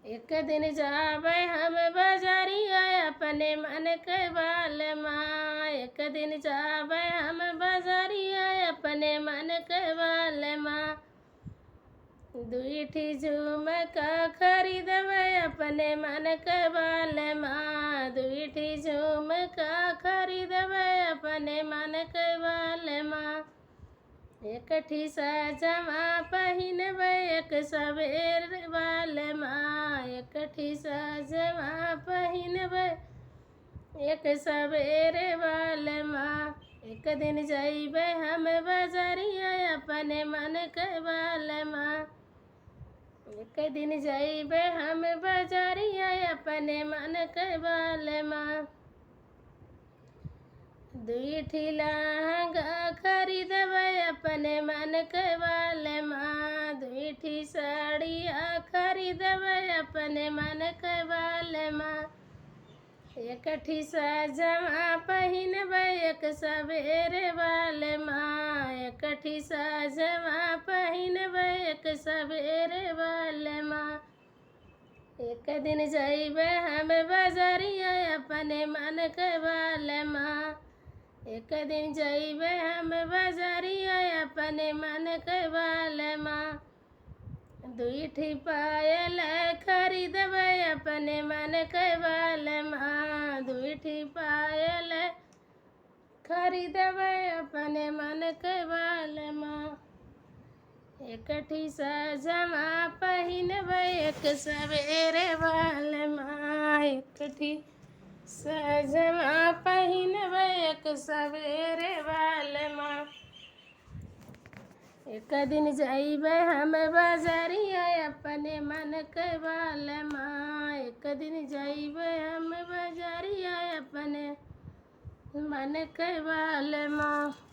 एक दिन जाबे हम बजरिया अपने मन के बाल माँ। एक दिन जाबे हम बजरिया अपने मन के बाल माँ। दुईठी झुमका खरीदबे अपने मन के बाल माँ। दुईठी झुमका खरीदबे अपने मन के बाल माँ। एकठी सजमा पहिनबे एक सबेर बाल माँ। एकठी सजमा पहिनबे एक सबेरे बाल माँ। एक दिन जइबे हम बजरिया अपने मन के बाल माँ। एक दिन जइबे हम बजरिया अपने मन के बाल माँ। दुईठी लहंगा खरीदबे अपने मन के बाल माँ। दुईठी साड़िया खरीदबे अपने मन के बाल माँ। एकठी सजमा पहिनबे एक सबेरे बाल माँ। एकठी सजमा पहिनबे एक सबेरे बाल माँ। एक दिन जइबे हम बजरिया अपने मन के बाल माँ। एक दिन जइबे हम बजरिया अपने मन के बाल माँ। दुईठी पायल खरीदबे अपने मन के बाल माँ। दुईठी पायल खरीदबे अपने मन के बाल माँ। एकठी सजमा पहिनबे एक सबेरे बाल माँ। एकठी सजमा पहिनबे एक सबेरे बाल माँ। एक दिन जइबे हम बजरिया अपने मन के बाल माँ। एक दिन जइबे हम बजरिया अपने मन के बाल माँ।